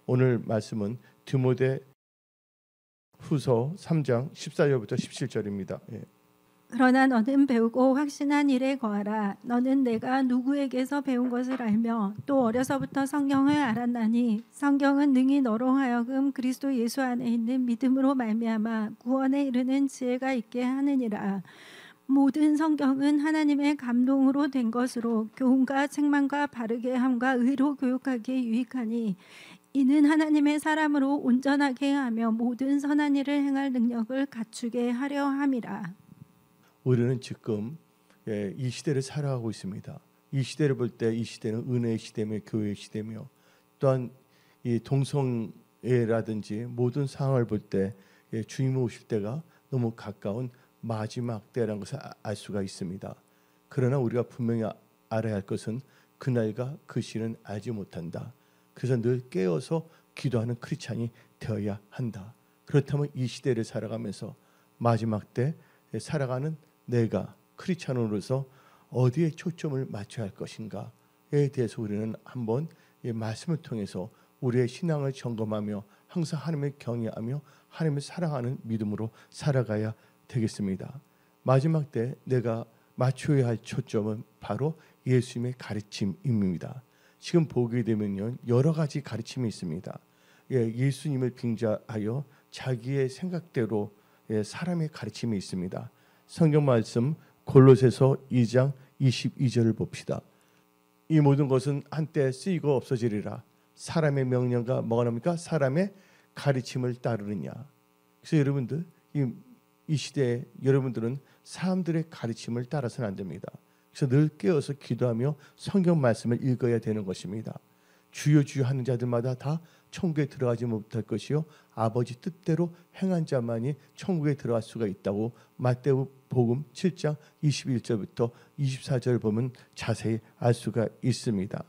오늘 말씀은 디모데 후서 3장 14절부터 17절입니다. 그러나 너는 배우고 확신한 일에 거하라. 너는 내가 누구에게서 배운 것을 알며 또 어려서부터 성경을 알았나니 성경은 능히 너로 하여금 그리스도 예수 안에 있는 믿음으로 말미암아 구원에 이르는 지혜가 있게 하느니라. 모든 성경은 하나님의 감동으로 된 것으로 교훈과 책망과 바르게 함과 의로 교육하기에 유익하니 이는 하나님의 사람으로 온전하게 하며 모든 선한 일을 행할 능력을 갖추게 하려 함이라. 우리는 지금 이 시대를 살아가고 있습니다. 이 시대를 볼 때 이 시대는 은혜의 시대며 교회의 시대며 또한 이 동성애라든지 모든 상황을 볼 때 주님 오실 때가 너무 가까운 마지막 때라는 것을 알 수가 있습니다. 그러나 우리가 분명히 알아야 할 것은 그날과 그 시는 알지 못한다. 그래서 늘 깨어서 기도하는 크리스찬이 되어야 한다. 그렇다면 이 시대를 살아가면서 마지막 때 살아가는 내가 크리스찬으로서 어디에 초점을 맞춰야 할 것인가에 대해서 우리는 한번 이 말씀을 통해서 우리의 신앙을 점검하며 항상 하나님을 경외하며 하나님을 사랑하는 믿음으로 살아가야 되겠습니다. 마지막 때 내가 맞춰야 할 초점은 바로 예수님의 가르침입니다. 지금 보게 되면요, 여러 가지 가르침이 있습니다. 예수님을 빙자하여 자기의 생각대로 사람의 가르침이 있습니다. 성경 말씀 골로새서 2장 22절을 봅시다. 이 모든 것은 한때 쓰이고 없어지리라. 사람의 명령과 뭐가 납니까? 사람의 가르침을 따르느냐. 그래서 여러분들 이 시대에 여러분들은 사람들의 가르침을 따라서는 안 됩니다. 그래서 늘 깨어서 기도하며 성경 말씀을 읽어야 되는 것입니다. 주여 주여 하는 자들마다 다 천국에 들어가지 못할 것이요 아버지 뜻대로 행한 자만이 천국에 들어갈 수가 있다고 마태복음 7장 21절부터 24절 보면 자세히 알 수가 있습니다.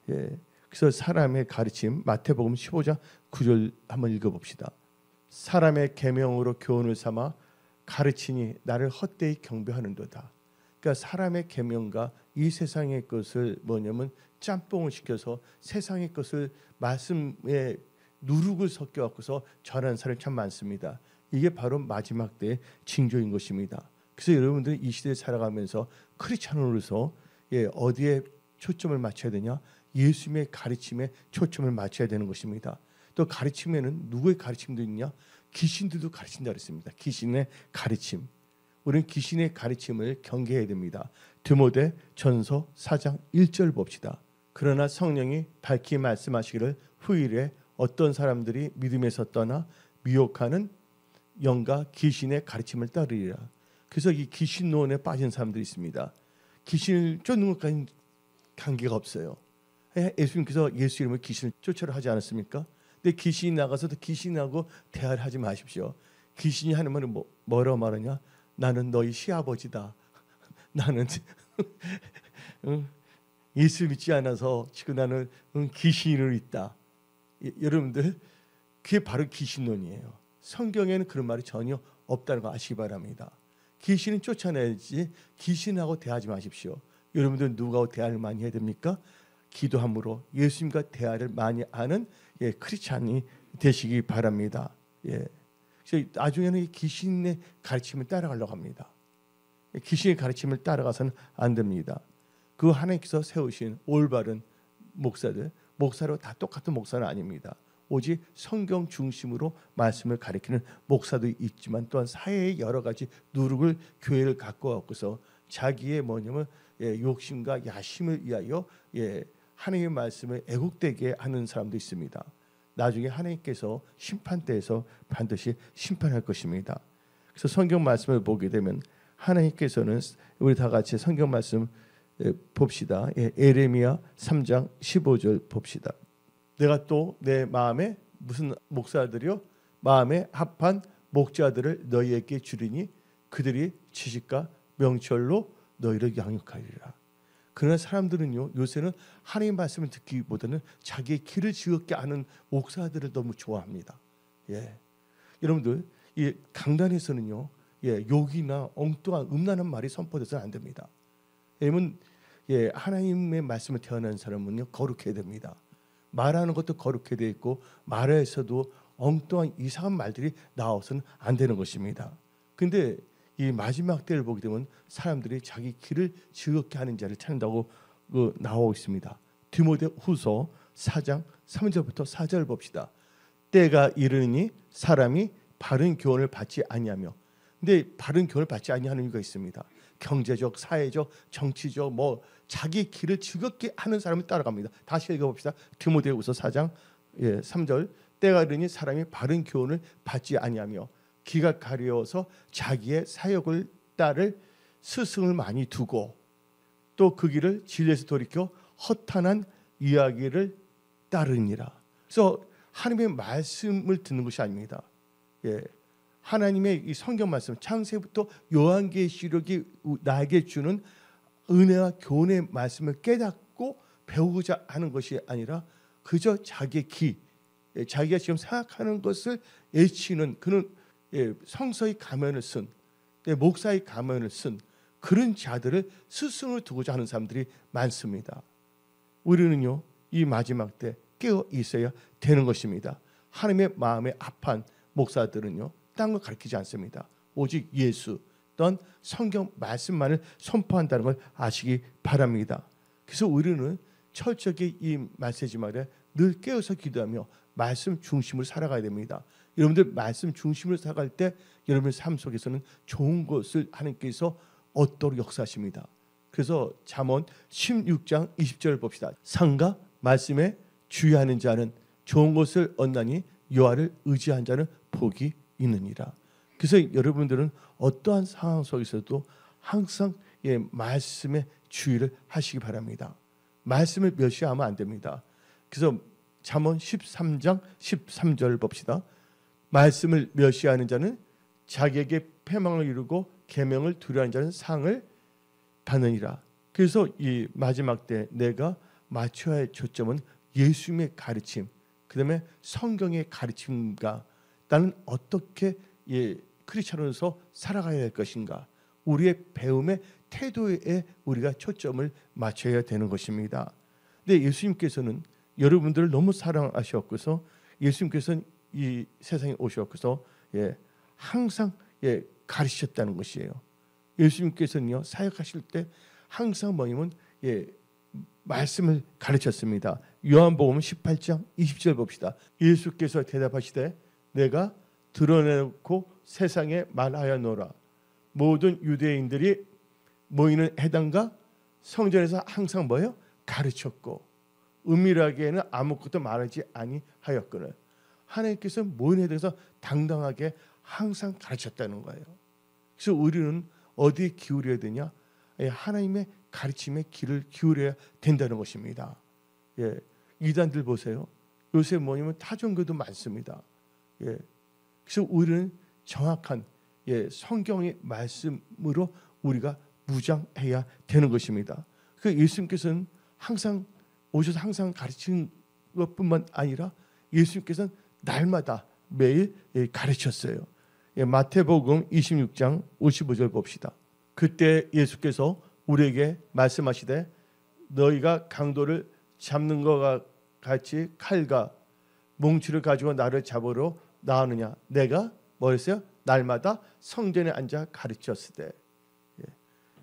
그래서 사람의 가르침 마태복음 15장 9절 한번 읽어봅시다. 사람의 계명으로 교훈을 삼아 가르치니 나를 헛되이 경배하는도다. 그러니까 사람의 계명과 이 세상의 것을 뭐냐면 짬뽕을 시켜서 세상의 것을 말씀에 누룩을 섞여 갖고서 전하는 사람이 참 많습니다. 이게 바로 마지막 때의 징조인 것입니다. 그래서 여러분들이 이 시대에 살아가면서 크리스찬으로서 어디에 초점을 맞춰야 되냐? 예수님의 가르침에 초점을 맞춰야 되는 것입니다. 또 가르침에는 누구의 가르침도 있냐? 귀신들도 가르친다 그랬습니다. 귀신의 가르침. 우리는 귀신의 가르침을 경계해야 됩니다. 디모데 전서 4장 1절 봅시다. 그러나 성령이 밝히 말씀하시기를 후일에 어떤 사람들이 믿음에서 떠나 미혹하는 영과 귀신의 가르침을 따르리라. 그래서 이 귀신 노원에 빠진 사람들이 있습니다. 귀신을 쫓는 것까지는 관계가 없어요. 예수님께서 예수 이름으로 귀신을 쫓으라 하지 않았습니까? 근데 귀신이 나가서도 귀신하고 대화를 하지 마십시오. 귀신이 하는 말은 뭐라고 말하냐? 나는 너희 시아버지다. 나는 예수 믿지 않아서 지금 나는 귀신으로 있다. 여러분들 그게 바로 귀신론이에요. 성경에는 그런 말이 전혀 없다는 거 아시기 바랍니다. 귀신은 쫓아내야지 귀신하고 대하지 마십시오. 여러분들 누구하고 대화를 많이 해야 됩니까? 기도함으로 예수님과 대화를 많이 하는 크리스찬이 되시기 바랍니다. 그래서 나중에는 이 귀신의 가르침을 따라가려고 합니다. 귀신의 가르침을 따라가서는 안 됩니다. 그 하나님께서 세우신 올바른 목사로 다 똑같은 목사는 아닙니다. 오직 성경 중심으로 말씀을 가리키는 목사도 있지만 또한 사회의 여러 가지 누룩을 교회를 갖고 갖고서 자기의 욕심과 야심을 위하여 하나님의 말씀을 애국되게 하는 사람도 있습니다. 나중에 하나님께서 심판대에서 반드시 심판할 것입니다. 그래서 성경 말씀을 보게 되면 하나님께서는 우리 다 같이 성경 말씀 봅시다. 에레미야 3장 15절 봅시다. 내가 또 내 마음에 무슨 목사들이요? 마음에 합한 목자들을 너희에게 주리니 그들이 지식과 명철로 너희를 양육하리라. 그러나 사람들은요 요새는 하나님 말씀을 듣기보다는 자기의 길을 즐겁게 아는 목사들을 너무 좋아합니다. 여러분들 이 강단에서는요 욕이나 엉뚱한 음란한 말이 선포돼서는 안 됩니다. 왜냐면 하나님의 말씀을 태어난 사람은요 거룩해야 됩니다. 말하는 것도 거룩해 되어 있고 말에서도 엉뚱한 이상한 말들이 나와서는 안 되는 것입니다. 근데 이 마지막 때를 보게 되면 사람들이 자기 길을 즐겁게 하는 자를 찾는다고 나오고 있습니다. 디모데후서 4장 3절부터 4절 봅시다. 때가 이르니 사람이 바른 교훈을 받지 아니하며, 근데 바른 교훈을 받지 아니하는 이유가 있습니다. 경제적, 사회적, 정치적 자기 길을 즐겁게 하는 사람을 따라갑니다. 다시 읽어봅시다. 디모데후서 4장 3절. 때가 이르니 사람이 바른 교훈을 받지 아니하며 기가 가려워서 자기의 사욕을 따를 스승을 많이 두고 또 그 길을 진리에서 돌이켜 허탄한 이야기를 따르니라. 그래서 하나님의 말씀을 듣는 것이 아닙니다. 하나님의 이 성경 말씀, 창세부터 요한계시록이 나에게 주는 은혜와 교훈의 말씀을 깨닫고 배우고자 하는 것이 아니라 그저 자기의 자기가 지금 생각하는 것을 외치는 그런 성서의 가면을 쓴, 목사의 가면을 쓴 그런 자들을 스승을 두고자 하는 사람들이 많습니다. 우리는요, 이 마지막 때 깨어 있어야 되는 것입니다. 하나님의 마음에 합한 목사들은요, 딴 거 가르치지 않습니다. 오직 예수 또한 성경 말씀만을 선포한다는 걸 아시기 바랍니다. 그래서 우리는 철저히 이 메시지 말에 늘 깨어서 기도하며 말씀 중심으로 살아가야 됩니다. 여러분들 말씀 중심으로 살아갈 때 여러분의 삶 속에서는 좋은 것을 하나님께서 얻도록 역사하십니다. 그래서 잠언 16장 20절을 봅시다. 상가 말씀에 주의하는 자는 좋은 것을 얻나니 여호와를 의지한 자는 복이 있느니라. 그래서 여러분들은 어떠한 상황 속에서도 항상 말씀에 주의를 하시기 바랍니다. 말씀을 멸시하면 안 됩니다. 그래서 잠언 13장 13절 봅시다. 말씀을 멸시하는 자는 자기에게 패망을 이루고 계명을 두려워하는 자는 상을 받느니라. 그래서 이 마지막 때 내가 맞춰야 할 초점은 예수님의 가르침, 그 다음에 성경의 가르침과 나는 어떻게 크리스찬으로서 살아가야 할 것인가, 우리의 배움의 태도에 우리가 초점을 맞춰야 되는 것입니다. 근데 예수님께서는 여러분들을 너무 사랑하셨고서 예수님께서는 이 세상에 오셨고서 항상 가르치셨다는 것이에요. 예수님께서는요, 사역하실 때 항상 뭐냐면 말씀을 가르쳤습니다. 요한복음 18장 20절 봅시다. 예수께서 대답하시되 내가 드러내놓고 세상에 말하여노라. 모든 유대인들이 모이는 회당과 성전에서 항상 뭐예요? 가르쳤고 은밀하게는 아무것도 말하지 아니하였거늘. 하나님께서 모이는 회당에서 당당하게 항상 가르쳤다는 거예요. 그래서 우리는 어디에 기울여야 되냐? 하나님의 가르침에 귀를 기울여야 된다는 것입니다. 이단들 보세요. 요새 뭐냐면 타종교도 많습니다. 그래서 우리는 정확한 성경의 말씀으로 우리가 무장해야 되는 것입니다. 그 예수님께서는 항상 오셔서 항상 가르치는 것뿐만 아니라 예수님께서는 날마다 매일 가르쳤어요. 마태복음 26장 55절 봅시다. 그때 예수께서 우리에게 말씀하시되 너희가 강도를 잡는 것과 같이 칼과 몽치를 가지고 나를 잡으러 나오느냐. 내가 뭐랬어요? 날마다 성전에 앉아 가르쳤으되.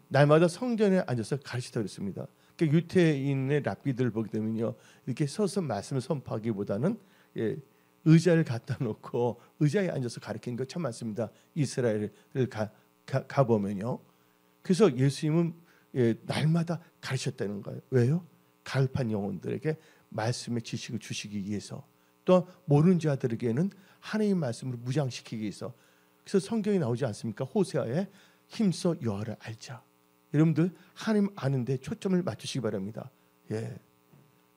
날마다 성전에 앉아서 가르치다 그랬습니다. 그러니까 유태인의 랍비들 보게 되면요, 이렇게 서서 말씀을 선포하기보다는 의자를 갖다 놓고 의자에 앉아서 가르치는 것 참 많습니다. 이스라엘을 가보면요. 그래서 예수님은 날마다 가르쳤다는 거예요. 왜요? 가을판 영혼들에게 말씀의 지식을 주시기 위해서, 또 모르는 자들에게는 하나님의 말씀을 무장시키기 위해서. 그래서 성경에 나오지 않습니까? 호세아에 힘써 여호와를 알자. 여러분들 하나님 아는데 초점을 맞추시기 바랍니다.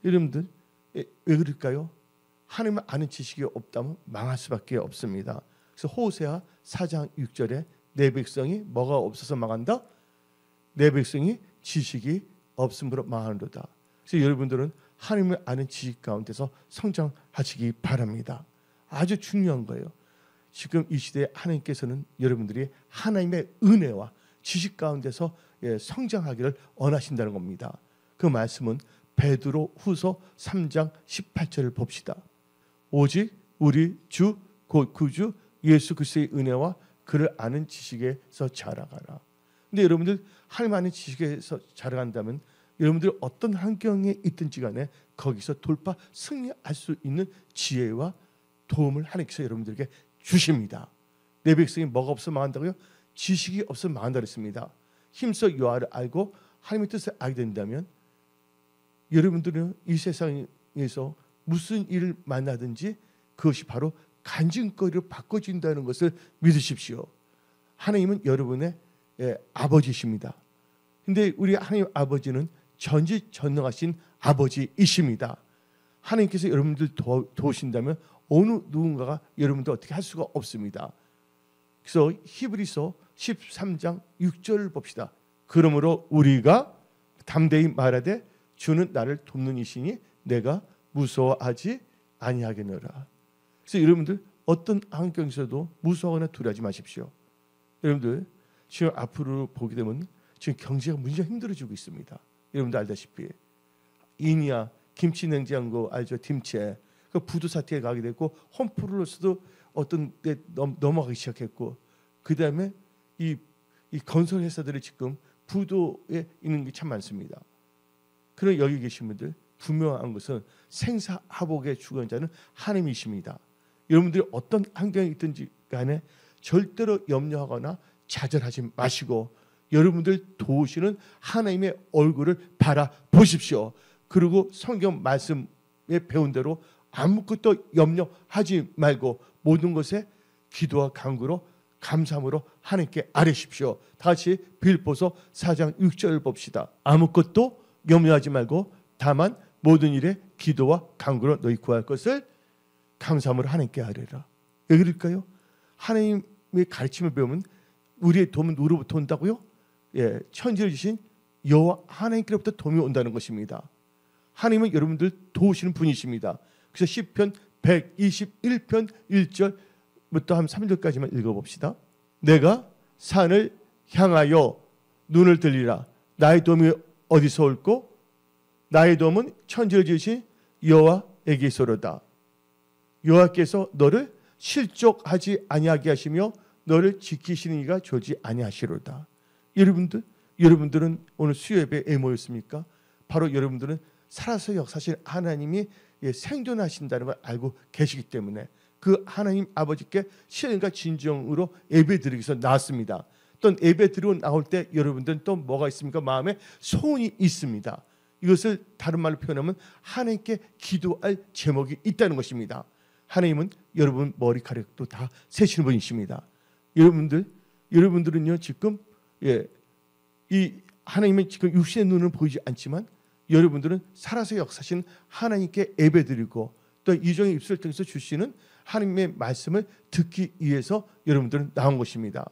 여러분들 왜 그럴까요? 하나님을 아는 지식이 없다면 망할 수밖에 없습니다. 그래서 호세아 4장 6절에 내 백성이 뭐가 없어서 망한다? 내 백성이 지식이 없음으로 망하노라. 그래서 여러분들은 하나님을 아는 지식 가운데서 성장하시기 바랍니다. 아주 중요한 거예요. 지금 이 시대에 하나님께서는 여러분들이 하나님의 은혜와 지식 가운데서 성장하기를 원하신다는 겁니다. 그 말씀은 베드로 후서 3장 18절을 봅시다. 오직 우리 주 곧 구주 예수 그리스도의 은혜와 그를 아는 지식에서 자라가라. 근데 여러분들 하나님 아는 지식에서 자라간다면 여러분들 어떤 환경에 있든지 간에 거기서 돌파 승리할 수 있는 지혜와 도움을 하나님께서 여러분들에게 주십니다. 내 백성이 뭐가 없어 망한다고요? 지식이 없어 망한다 그랬습니다. 힘써 여호와를 알고 하나님의 뜻을 알게 된다면 여러분들은 이 세상에서 무슨 일을 만나든지 그것이 바로 간증거리로 바꿔진다는 것을 믿으십시오. 하나님은 여러분의 아버지십니다. 근데 우리 하나님 아버지는 전지전능하신 아버지이십니다. 하나님께서 여러분들 도우신다면 어느 누군가가 여러분들 어떻게 할 수가 없습니다. 그래서 히브리서 13장 6절을 봅시다. 그러므로 우리가 담대히 말하되 주는 나를 돕는 이시니 내가 무서워하지 아니하겠노라. 그래서 여러분들 어떤 환경에서도 무서워하거나 두려워하지 마십시오. 여러분들 지금 앞으로 보게 되면 지금 경제가 문제가 힘들어지고 있습니다. 여러분들 알다시피 인이야 김치 냉장고 알죠? 김치 그 부도 사태에 가게 됐고 홈플러스도 어떤 데 넘어가기 시작했고 그 다음에 이 건설 회사들이 지금 부도에 있는 게 참 많습니다. 그런 여기 계신 분들 분명한 것은 생사화복의 주관자는 하나님이십니다. 여러분들이 어떤 환경에 있든지 간에 절대로 염려하거나 좌절하지 마시고 여러분들 도우시는 하나님의 얼굴을 바라보십시오. 그리고 성경 말씀에 배운 대로 아무것도 염려하지 말고 모든 것에 기도와 간구로 감사함으로 하나님께 아뢰십시오. 다시 빌보서 4장 6절을 봅시다. 아무것도 염려하지 말고 다만 모든 일에 기도와 간구로 너희 구할 것을 감사함으로 하나님께 아뢰라. 왜 그럴까요? 하나님의 가르침을 배우면 우리의 도움은 누구로부터 온다고요? 천지를 주신 여호와 하나님께로부터 도움이 온다는 것입니다. 하나님은 여러분들 도우시는 분이십니다. 그래서 시편 121편 1절부터 한 3절까지만 읽어봅시다. 내가 산을 향하여 눈을 들리라. 나의 도움이 어디서 올꼬? 나의 도움은 천지를 지으신 여호와에게서로다. 여호와께서 너를 실족하지 아니하게 하시며 너를 지키시는 이가 졸지 아니하시로다. 여러분들은 오늘 수요예배에 모였습니까? 바로 여러분들은 살아서 역사하신 하나님이 생존하신다는 걸 알고 계시기 때문에 그 하나님 아버지께 신과 진정으로 예배드리기 위해서 나왔습니다. 또 예배드리고 나올 때 여러분들은 또 뭐가 있습니까? 마음에 소원이 있습니다. 이것을 다른 말로 표현하면 하나님께 기도할 제목이 있다는 것입니다. 하나님은 여러분 머리카락도 다 세시는 분이십니다. 여러분들은요 지금 이 하나님의 지금 육신의 눈은 보이지 않지만 여러분들은 살아서 역사하신 하나님께 예배드리고 또 이정의 입술을 통해서 주시는 하나님의 말씀을 듣기 위해서 여러분들은 나온 것입니다.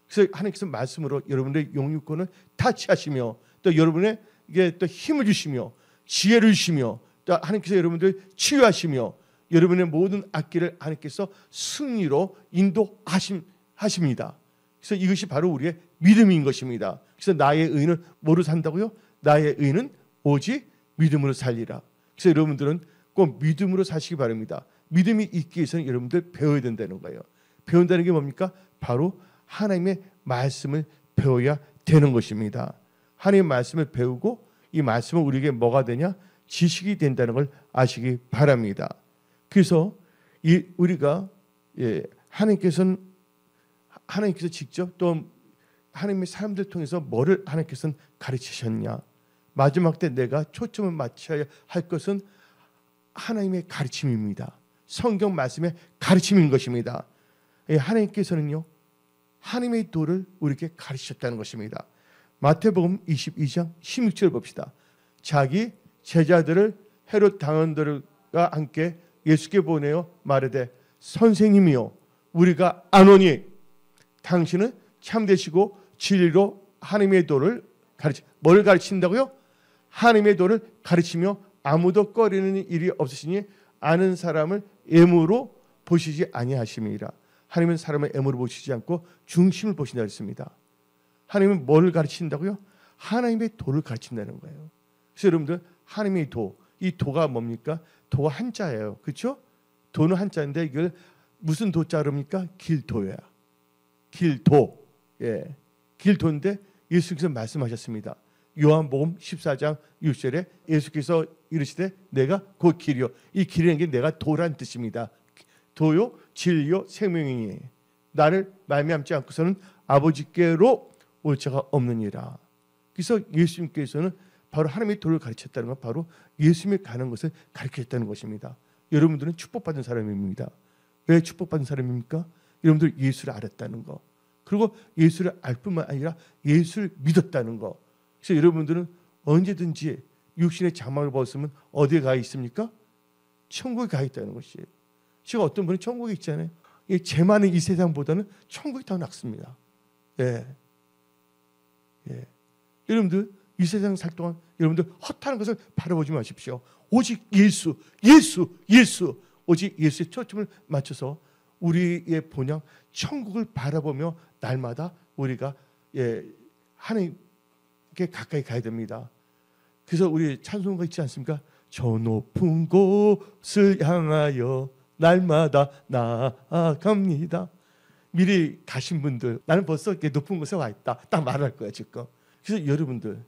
그래서 하나님께서 말씀으로 여러분들의 영육권을 타치하시며 또 여러분에게 또 힘을 주시며 지혜를 주시며 또 하나님께서 여러분들 치유하시며 여러분의 모든 악기를 하나님께서 승리로 인도하십니다. 그래서 이것이 바로 우리의 믿음인 것입니다. 그래서 나의 의는 뭐로 산다고요? 나의 의는 오직 믿음으로 살리라. 그래서 여러분들은 꼭 믿음으로 사시기 바랍니다. 믿음이 있기 위해서는 여러분들 배워야 된다는 거예요. 배운다는 게 뭡니까? 바로 하나님의 말씀을 배워야 되는 것입니다. 하나님의 말씀을 배우고 이 말씀은 우리에게 뭐가 되냐? 지식이 된다는 걸 아시기 바랍니다. 그래서 우리가 하나님께서 직접 또 하나님의 사람들 통해서 뭐를 하나님께서는 가르치셨냐? 마지막 때 내가 초점을 맞춰야 할 것은 하나님의 가르침입니다. 성경 말씀의 가르침인 것입니다. 하나님께서는요 하나님의 도를 우리에게 가르치셨다는 것입니다. 마태복음 22장 16절 봅시다. 자기 제자들을 헤롯 당원들과 함께 예수께 보내어 말하되 선생님이요 우리가 아노니 당신은 참되시고 진리로 하나님의 도를 뭘 가르친다고요? 하나님의 도를 가르치며 아무도 꺼리는 일이 없으시니 아는 사람을 애무로 보시지 아니하심이라. 하나님은 사람을 애무로 보시지 않고 중심을 보신다 했습니다. 하나님은 뭘 가르친다고요? 하나님의 도를 가르친다는 거예요. 그래서 여러분들 하나님의 도. 이 도가 뭡니까? 도가 한자예요. 그렇죠? 도는 한자인데 이걸 무슨 도자로입니까? 길도야. 길도. 예. 길도인데 예수께서 말씀하셨습니다. 요한복음 14장 6절에 예수께서 이르시되 내가 곧 길이요. 이 길이라는 게 내가 도란 뜻입니다. 도요 진리요 생명이니 나를 말미암지 않고서는 아버지께로 올 자가 없느니라. 그래서 예수님께서는 바로 하나님의 도를 가르쳤다는 건 바로 예수님이 가는 것을 가르쳤다는 것입니다. 여러분들은 축복받은 사람입니다. 왜 축복받은 사람입니까? 여러분들 예수를 알았다는 거. 그리고 예수를 알 뿐만 아니라 예수를 믿었다는 거. 그래서 여러분들은 언제든지 육신의 장막을 벗으면 어디에 가 있습니까? 천국에 가 있다는 것이에요. 지금 어떤 분은 천국에 있잖아요. 죄 많은 이 세상보다는 천국이 더 낫습니다. 예. 예. 여러분들 이 세상 살 동안 여러분들 헛하는 것을 바라보지 마십시오. 오직 예수. 오직 예수의 초점을 맞춰서 우리의 본향 천국을 바라보며 날마다 우리가 하나님께 가까이 가야 됩니다. 그래서 우리 찬송가 있지 않습니까? 저 높은 곳을 향하여 날마다 나아갑니다. 미리 가신 분들 나는 벌써 이렇게 높은 곳에 와 있다. 딱 말할 거야 지금. 그래서 여러분들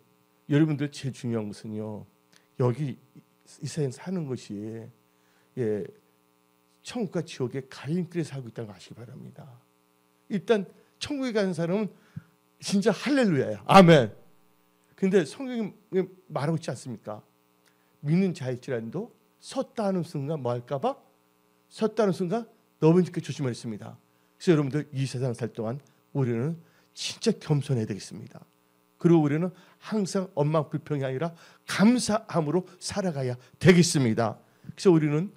제일 중요한 것은요. 여기 이 세상 사는 것이 천국과 지옥의 갈림길에 살고 있다는 거 아시기 바랍니다. 일단 천국에 가는 사람은 진짜 할렐루야야. 아멘. 근데 성경이 말하고 있지 않습니까? 믿는 자일지라도 섰다 하는 순간 뭐 할까 봐? 섰다 하는 순간 넘어지게 조심하겠습니다. 그래서 여러분들 이 세상 살 동안 우리는 진짜 겸손해야 되겠습니다. 그리고 우리는 항상 원망 불평이 아니라 감사함으로 살아가야 되겠습니다. 그래서 우리는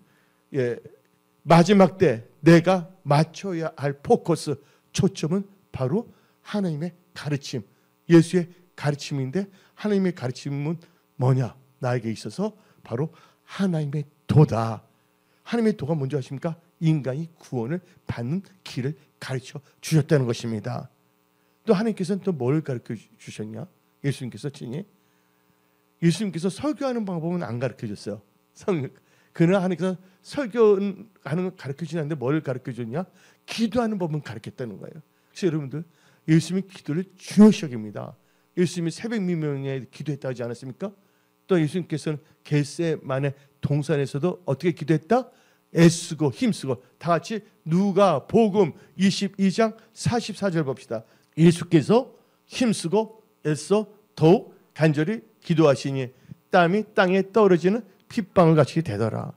마지막 때 내가 맞춰야 할 포커스, 초점은 바로 하나님의 가르침, 예수의 가르침인데 하나님의 가르침은 뭐냐? 나에게 있어서 바로 하나님의 도다. 하나님의 도가 뭔지 아십니까? 인간이 구원을 받는 길을 가르쳐 주셨다는 것입니다. 또 하나님께서는 또 뭘 가르쳐 주셨냐? 예수님께서 설교하는 방법은 안 가르쳐 줬어요. 그러나 하나님께서 설교하는 걸 가르쳐 주는데 뭘 가르쳐 줬냐? 기도하는 법은 가르쳤다는 거예요. 그래서 여러분들 예수님이 기도를 중요시 여깁니다. 예수님이 새벽 미명에 기도했다고 하지 않았습니까? 또 예수님께서는 겟세마네 동산에서도 어떻게 기도했다? 애쓰고 힘쓰고. 다 같이 누가복음 22장 44절 봅시다. 예수께서 힘쓰고 애써 더욱 간절히 기도하시니 땀이 땅에 떨어지는 핏방울 같이 되더라.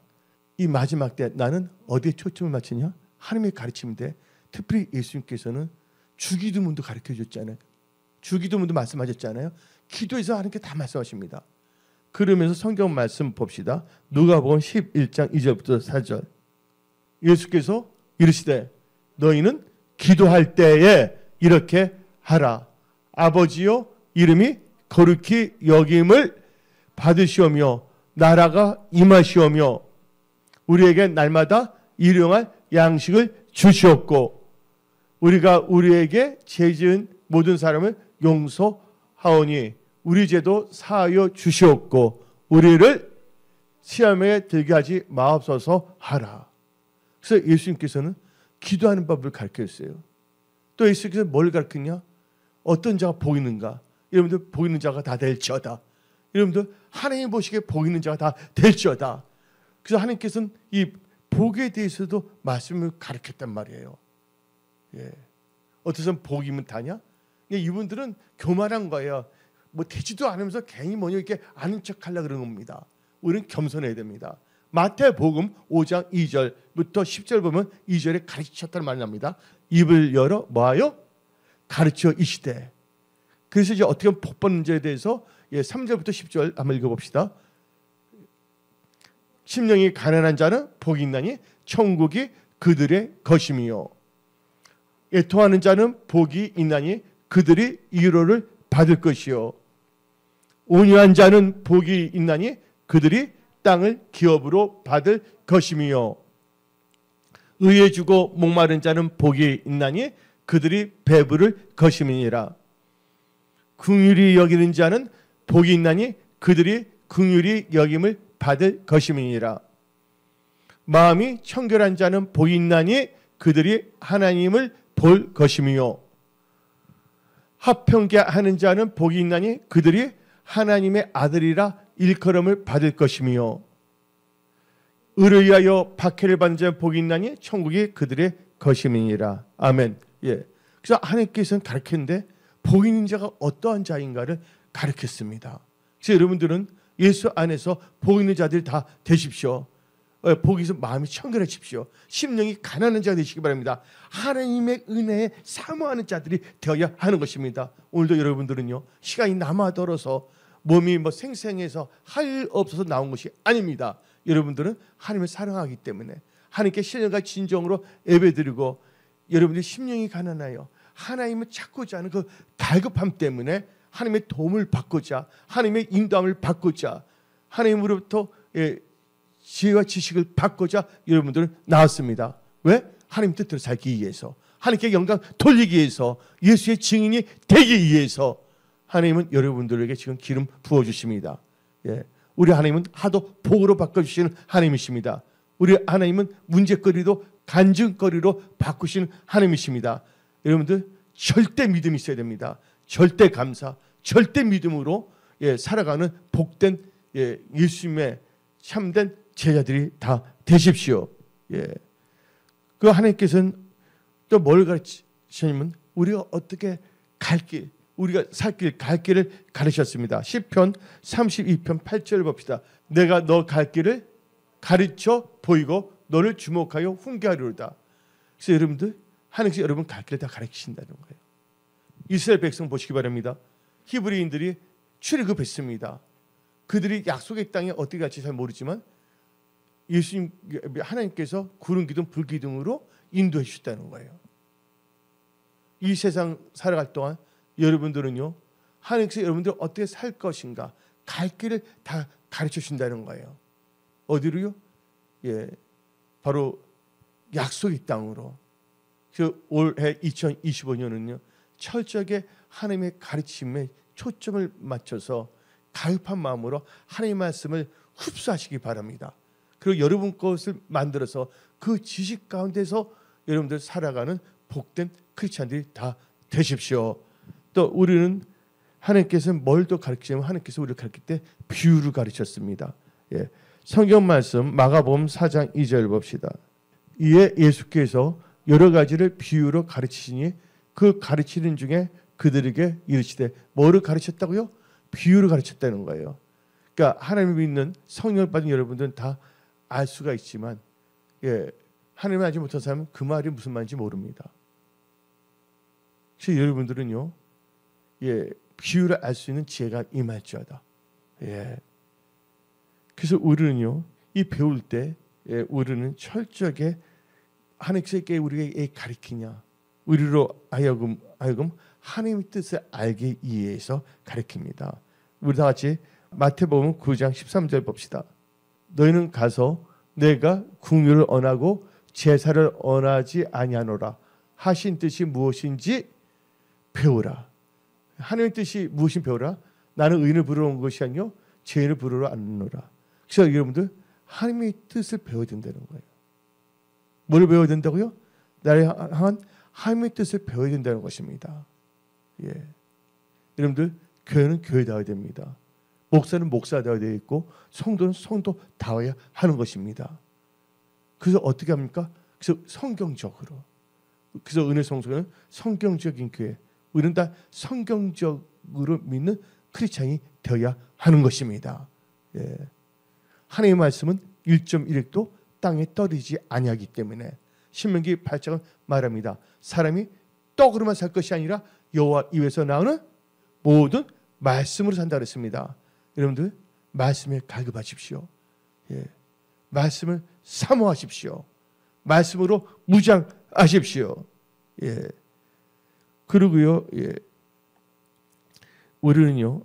이 마지막 때 나는 어디에 초점을 맞추냐? 하나님의 가르침인데 특별히 예수님께서는 주기도문도 가르쳐 줬잖아요. 주기도문도 말씀하셨잖아요. 기도에서 하나님께 다 말씀하십니다. 그러면서 성경 말씀 봅시다. 누가복음 11장 2절부터 4절. 예수께서 이르시되 너희는 기도할 때에 이렇게 하라. 아버지여 이름이 거룩히 여김을 받으시오며 나라가 임하시오며 우리에게 날마다 일용할 양식을 주시옵고 우리가 우리에게 죄 지은 모든 사람을 용서하오니 우리 죄도 사하여 주시옵고 우리를 시험에 들게 하지 마옵소서 하라. 그래서 예수님께서는 기도하는 법을 가르쳐주세요. 또 예수님께서 뭘 가르쳤냐? 어떤 자가 보이는가? 여러분들 보이는 자가 다 될지어다. 여러분들 하나님 보시기에 보이는 자가 다 될지어다. 그래서 하나님께서는 이 복에 대해서도 말씀을 가르쳤단 말이에요. 어떤 사람 복이면 다냐? 이분들은 교만한 거예요. 뭐 되지도 않으면서 괜히 뭐냐 이렇게 아는 척하려고 그러는 겁니다. 우리는 겸손해야 됩니다. 마태복음 5장 2절부터 10절 보면 2절에 가르치셨다는 말이 납니다. 입을 열어 뭐하여? 가르쳐 이시되. 그래서 이제 어떻게 하면 복 받는 자에 대해서 3절부터 10절 한번 읽어봅시다. 심령이 가난한 자는 복이 있나니 천국이 그들의 것임이요. 애통하는 자는 복이 있나니 그들이 위로를 받을 것이요. 온유한 자는 복이 있나니 그들이 땅을 기업으로 받을 것임이요. 의에 주고 목마른 자는 복이 있나니 그들이 배부를 것임이니라. 긍휼히 여기는 자는 복이 있나니 그들이 긍휼히 여김을 받을 것임이니라. 마음이 청결한 자는 복이 있나니 그들이 하나님을 볼 것이며 화평케 하는 자는 복이 있나니 그들이 하나님의 아들이라 일컬음을 받을 것이며 의를 위하여 박해를 받는 자는 복이 있나니 천국이 그들의 것임이니라. 아멘. 예. 그래서 하나님께서는 가르쳤는데 복 있는 자가 어떠한 자인가를 가르쳤습니다. 그래서 여러분들은 예수 안에서 복 있는 자들이 다 되십시오. 복이 있어 마음이 청결해집시오. 심령이 가난한 자가 되시기 바랍니다. 하나님의 은혜에 사모하는 자들이 되어야 하는 것입니다. 오늘도 여러분들은요, 시간이 남아들어서 몸이 생생해서 할 없어서 나온 것이 아닙니다. 여러분들은 하나님을 사랑하기 때문에 하나님께 신령과 진정으로 예배드리고 여러분들이 심령이 가난하여 하나님을 찾고자 하는 그 갈급함 때문에 하나님의 도움을 받고자 하나님의 인도함을 받고자 하나님으로부터 지혜와 지식을 받고자 여러분들은 나왔습니다. 왜? 하나님 뜻대로 살기 위해서, 하나님께 영광 돌리기 위해서, 예수의 증인이 되기 위해서 하나님은 여러분들에게 지금 기름 부어주십니다. 예. 우리 하나님은 하도 복으로 바꿔주시는 하나님이십니다. 우리 하나님은 문제거리도 간증거리로 바꾸시는 하나님이십니다. 여러분들 절대 믿음이 있어야 됩니다. 절대 감사, 절대 믿음으로 살아가는 복된 예수님의 참된 제자들이 다 되십시오. 예. 그 하나님께서는 또 뭘 가르치시냐면 우리가 어떻게 갈 길, 우리가 살 길, 갈 길을 가르쳤습니다. 시편 32편 8절을 봅시다. 내가 너 갈 길을 가르쳐 보이고 너를 주목하여 훈계하리로다. 그래서 여러분들 하나님께서 여러분 갈 길을 다 가르치신다는 거예요. 이스라엘 백성 보시기 바랍니다. 히브리인들이 출애굽했습니다. 그들이 약속의 땅에 어떻게 갈지 잘 모르지만 예수님 하나님께서 구름 기둥 불 기둥으로 인도해 주셨다는 거예요. 이 세상 살아갈 동안 여러분들은요, 하나님께서 여러분들 어떻게 살 것인가 갈 길을 다 가르쳐 주신다는 거예요. 어디로요? 예, 바로 약속의 땅으로. 올해 2025년은요 철저하게 하나님의 가르침에 초점을 맞춰서 가급한 마음으로 하나님의 말씀을 흡수하시기 바랍니다. 그리고 여러분 것을 만들어서 그 지식 가운데서 여러분들 살아가는 복된 크리스찬들이 다 되십시오. 또 우리는 하나님께서는 뭘 더 가르치냐면 하나님께서 우리를 가르칠 때 비유를 가르쳤습니다. 예. 성경 말씀 마가복음 4장 2절 봅시다. 이에 예수께서 여러 가지를 비유로 가르치시니 그 가르치는 중에 그들에게 이르시되 뭐를 가르쳤다고요? 비유를 가르쳤다는 거예요. 그러니까 하나님을 믿는 성령을 받은 여러분들은 다 알 수가 있지만 하나님을 알지 못한 사람은 그 말이 무슨 말인지 모릅니다. 그래서 여러분들은요 비유를 알 수 있는 지혜가 임할지어다. 그래서 우리는요 이 배울 때 우리는 철저하게 하나님께 우리에게 가르치냐 우리로 하여금 하나님의 뜻을 알기 위해서 가르칩니다. 우리 다 같이 마태복음 9장 13절 봅시다. 너희는 가서 내가 긍휼을 언하고 제사를 언하지 아니하노라 하신 뜻이 무엇인지 배우라. 하나님의 뜻이 무엇인지 배우라. 나는 의인을 부르러 온 것이 아니요 죄인을 부르러 왔노라. 그래서 여러분들 하나님의 뜻을 배워야 된다는 거예요. 뭘 배워야 된다고요? 나를 향한 하나님의 뜻을 배워야 된다는 것입니다. 여러분들 교회는 교회다워야 됩니다. 목사는 목사다워야 되어 있고 성도는 성도다워야 하는 것입니다. 그래서 어떻게 합니까? 그래서 성경적으로. 그래서 은혜 성소는 성경적인 교회. 우리는 다 성경적으로 믿는 크리스찬이 되어야 하는 것입니다. 하나님의 말씀은 1.1획도 땅에 떨어지지 아니하기 때문에 신명기 8장은 말합니다. 사람이 떡으로만 살 것이 아니라 여호와 입에서 나오는 모든 말씀으로 산다 그랬습니다. 여러분들 말씀에 갈급하십시오. 말씀을 사모하십시오. 말씀으로 무장하십시오. 그리고요 우리는요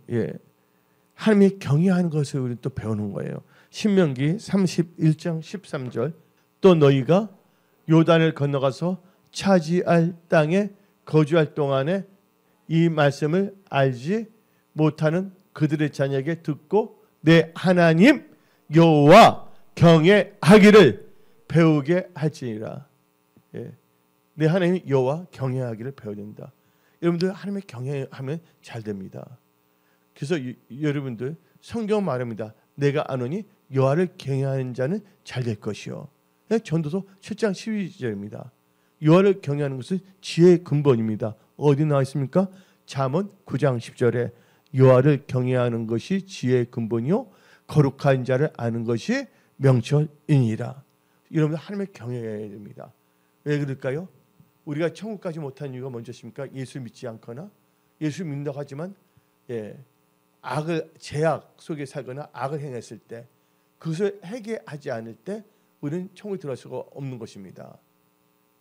하나님의 경외하는 것을 우리는 또 배우는 거예요. 신명기 31장 13절 또 너희가 요단을 건너가서 차지할 땅에 거주할 동안에 이 말씀을 알지 못하는 그들의 자녀에게 듣고 내 하나님 여호와 경외하기를 배우게 할지니라. 예. 내 하나님 여호와 경외하기를 배워야 된다. 여러분들 하나님의 경외하면 잘 됩니다. 그래서 여러분들 성경 말합니다. 내가 아노니 여호와를 경외하는 자는 잘 될 것이요. 전도서 7장 12절입니다. 여호와를 경외하는 것은 지혜의 근본입니다. 어디 나와 있습니까? 잠언 9장 10절에 여호와를 경외하는 것이 지혜의 근본이요 거룩한 자를 아는 것이 명철이니라. 여러분들 하나님의 경외해야 됩니다. 왜 그럴까요? 우리가 천국까지 못한 이유가 뭔지십니까? 예수 믿지 않거나 예수 믿는다고 하지만 악을 죄악 속에 살거나 악을 행했을 때 그것을 회개하지 않을 때 우리는 천국에 들어갈 수가 없는 것입니다.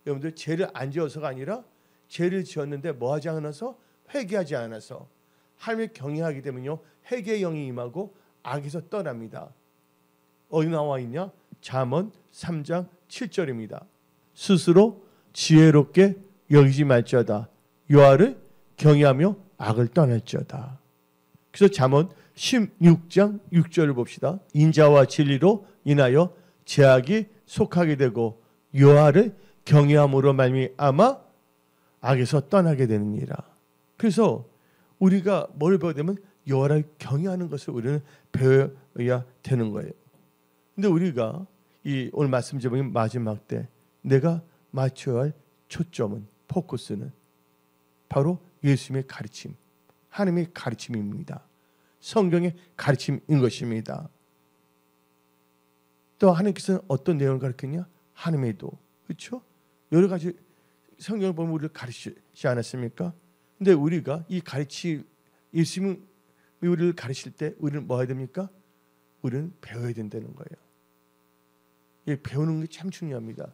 여러분들 죄를 안 지어서가 아니라 죄를 지었는데 뭐하지 않아서 회개하지 않아서 하나님을 경외하기 때문에요 회개의 영이 임하고 악에서 떠납니다. 어디 나와 있냐? 잠언 3장 7절입니다. 스스로 지혜롭게 여기지 말지어다 여호와를 경외하며 악을 떠날지어다. 그래서 잠언 16장 6절을 봅시다. 인자와 진리로 인하여 죄악이 속하게 되고 여호와를 경외함으로 말미암아 악에서 떠나게 되느니라. 그래서 우리가 뭘 배워야 되면 여호와를 경외하는 것을 우리는 배워야 되는 거예요. 근데 우리가 이 오늘 말씀 제목이 마지막 때 내가 맞춰야 할 초점은 포커스는 바로 예수님의 가르침, 하나님의 가르침입니다. 성경의 가르침인 것입니다. 또 하나님께서는 어떤 내용을 가르쳤냐? 하나님의 도, 그렇죠? 여러 가지 성경을 보면 우리를 가르치지 않았습니까? 근데 우리가 이 예수님이 우리를 가르칠 때 우리는 뭐 해야 됩니까? 우리는 배워야 된다는 거예요. 배우는 게 참 중요합니다.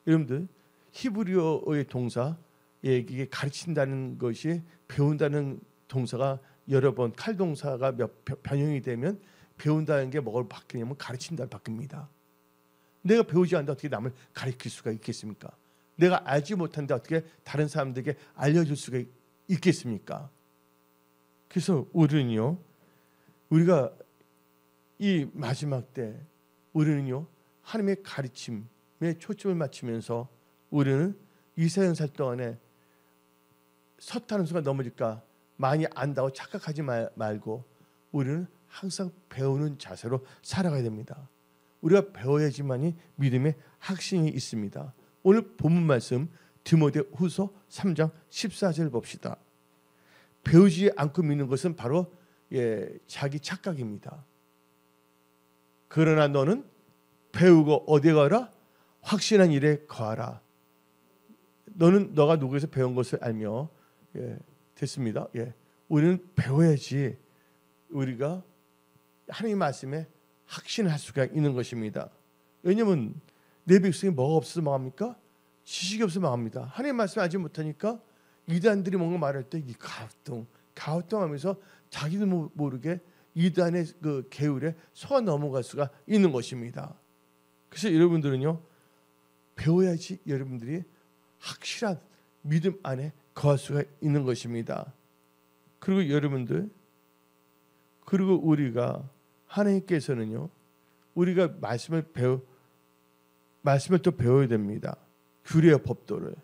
여러분들 히브리어의 동사 이게 가르친다는 것이 배운다는 동사가 여러 번 칼동사가 변형이 되면 배운다는 게 뭐가 바뀌냐면 가르친다로 바뀝니다. 내가 배우지 않는데 어떻게 남을 가르칠 수가 있겠습니까? 내가 알지 못하는데 어떻게 다른 사람들에게 알려줄 수가 있겠습니까? 그래서 우리는요, 우리가 이 마지막 때 우리는요 하나님의 가르침에 초점을 맞추면서 우리는 24살 동안에 섰다는 순간 넘어질까 많이 안다고 착각하지 말고 우리는 항상 배우는 자세로 살아가야 됩니다. 우리가 배워야지만이 믿음의 확신이 있습니다. 오늘 본문 말씀 디모데후서 3장 14절 봅시다. 배우지 않고 믿는 것은 바로 자기 착각입니다. 그러나 너는 배우고 어디에 가라? 확신한 일에 거하라. 너는 너가 누구에서 배운 것을 알며 됐습니다. 우리는 배워야지 우리가 하나님 말씀에 확신할 수가 있는 것입니다. 왜냐하면 내 백성이 뭐가 없어서 망합니까? 지식이 없어서 망합니다. 하나님 말씀 알지 못하니까 이단들이 뭔가 말할 때 이 가우뚱하면서 자기도 모르게 이단의 그 계율에 속아 넘어갈 수가 있는 것입니다. 그래서 여러분들은요 배워야지 여러분들이 확실한 믿음 안에 거할 수가 있는 것입니다. 그리고 여러분들 그리고 우리가 하나님께서는요 우리가 말씀을 또 배워야 됩니다. 규례의 법도를.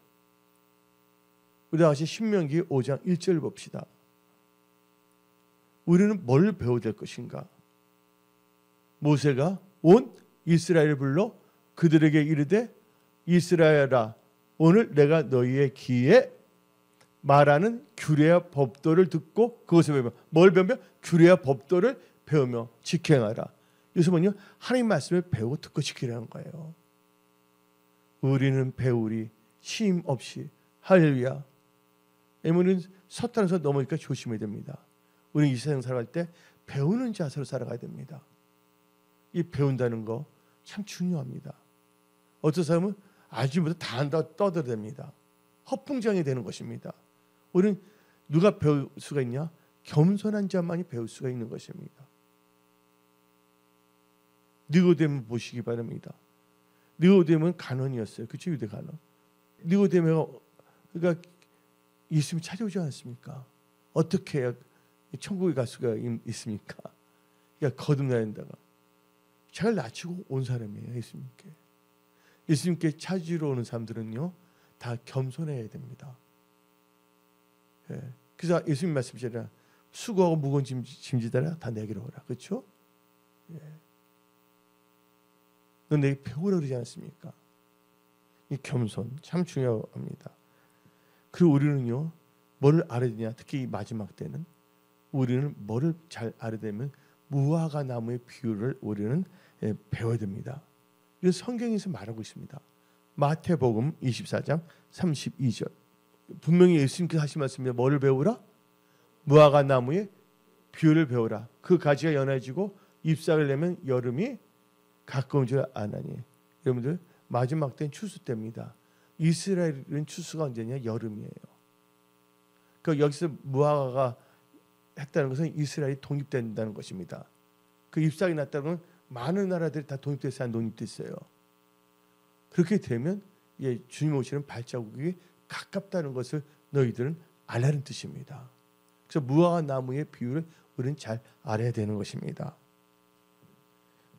우리 다시 신명기 5장 1절 봅시다. 우리는 뭘 배워야 될 것인가? 모세가 온 이스라엘을 불러 그들에게 이르되 이스라엘아 오늘 내가 너희의 귀에 말하는 규례와 법도를 듣고 그것을 배우며 뭘 배우며 규례와 법도를 배우며 지켜행하라. 여기서 뭐냐? 하나님 말씀을 배우고 듣고 지키라는 거예요. 우리는 배우리 쉼 없이 할렐루야. 우리는 섰다는서 넘어니까 조심해야 됩니다. 우리는 이 세상 살아갈 때 배우는 자세로 살아가야 됩니다. 이 배운다는 거 참 중요합니다. 어떤 사람은 알지 못해 다 안다고 떠들어댑니다. 허풍장이 되는 것입니다. 우리는 누가 배울 수가 있냐? 겸손한 자만이 배울 수가 있는 것입니다. 니고데모 보시기 바랍니다. 니고데모는 간원이었어요. 그렇죠? 유대 간원. 니고데모가 그러니까 예수님이 찾아오지 않았습니까? 어떻게 해야 천국에 갈 수가 있습니까? 거듭나야 된다가 자기를 낮추고 온 사람이에요. 예수님께. 예수님께 찾으러 오는 사람들은요 다 겸손해야 됩니다. 그래서 예수님 말씀이잖아요. 수고하고 무거운 짐지다라 다 내게로 오라. 그렇죠? 넌 내게 배우라 그러지 않았습니까? 이 겸손 참 중요합니다. 그리고 우리는요 뭐를 알아야 되냐? 특히 이 마지막 때는 우리는 뭐를 잘 알아야 되면 무화과 나무의 비유를 우리는 배워야 됩니다. 이건 성경에서 말하고 있습니다. 마태복음 24장 32절. 분명히 예수님께서 하신 말씀입니다. 뭐를 배우라? 무화과 나무의 비유를 배우라. 그 가지가 연해지고 잎사귀를 내면 여름이 가까운 줄 아나니. 여러분들 마지막 때는 추수 때입니다. 이스라엘은 추수가 언제냐? 여름이에요. 그 여기서 무화과가 했다는 것은 이스라엘이 독립된다는 것입니다. 그 잎사귀 났다는 건 많은 나라들이 다 독립돼서 독립됐어요. 그렇게 되면 주님 오시는 발자국이 가깝다는 것을 너희들은 알라는 뜻입니다. 그래서 무화과 나무의 비유를 우리는 잘 알아야 되는 것입니다.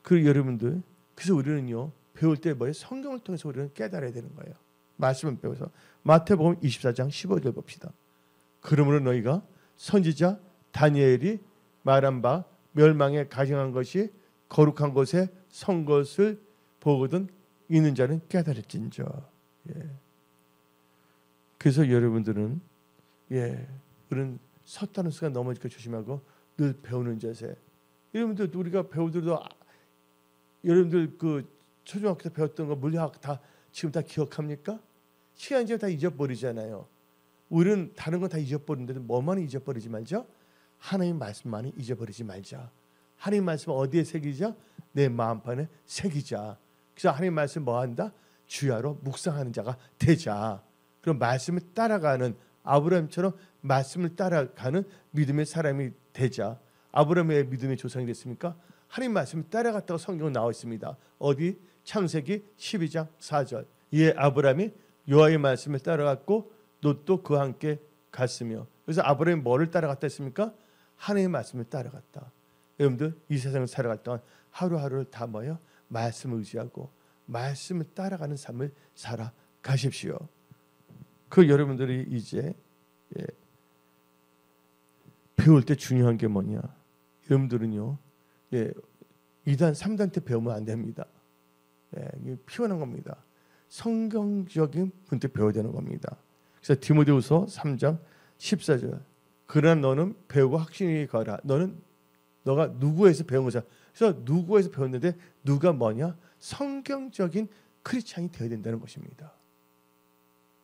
그리고 여러분들 그래서 우리는요 배울 때 뭐예요? 성경을 통해서 우리는 깨달아야 되는 거예요. 말씀을 배워서 마태복음 24장 15절 봅시다. 그러므로 너희가 선지자 다니엘이 말한 바 멸망에 가증한 것이 거룩한 곳에 선 것을 보거든 있는 자는 깨달을진저. 그래서 여러분들은 우리는 섰다는 순간 넘어질까 조심하고 늘 배우는 자세. 여러분들 우리가 배우들도 여러분들 그 초등학교 때 배웠던 거 물리학 다 지금 다 기억합니까? 시간이 지나면 다 잊어버리잖아요. 우리는 다른 건 다 잊어버리는데 뭐만 잊어버리지 말죠? 하나님 말씀만은 잊어버리지 말자. 하나님 말씀 어디에 새기자? 내 마음판에 새기자. 그래서 하나님 말씀 뭐 한다? 주야로 묵상하는 자가 되자. 그럼 말씀을 따라가는 아브라함처럼 말씀을 따라가는 믿음의 사람이 되자. 아브라함의 믿음의 조상이 됐습니까? 하나님 말씀을 따라갔다고 성경에 나와 있습니다. 어디? 창세기 12장 4절. 이에 아브라함이 여호와의 말씀을 따라갔고 롯도 그와 함께 갔으며. 그래서 아브라함이 뭐를 따라갔다 했습니까? 하나님의 말씀을 따라갔다. 여러분들 이 세상을 살아갈 동안 하루하루를 다 뭐예요? 말씀을 의지하고 말씀을 따라가는 삶을 살아가십시오. 그 여러분들이 이제 배울 때 중요한 게 뭐냐? 여러분들은요 2단 3단 때 배우면 안 됩니다. 이게 피곤한 겁니다. 성경적인 분때 배워야 되는 겁니다. 그래서 디모데후서 3장 14절. 그러나 너는 배우고 확신이 가라. 너가 누구에서 배운 거냐? 그래서 누구에서 배웠는데 누가 뭐냐? 성경적인 크리스찬이 되어야 된다는 것입니다.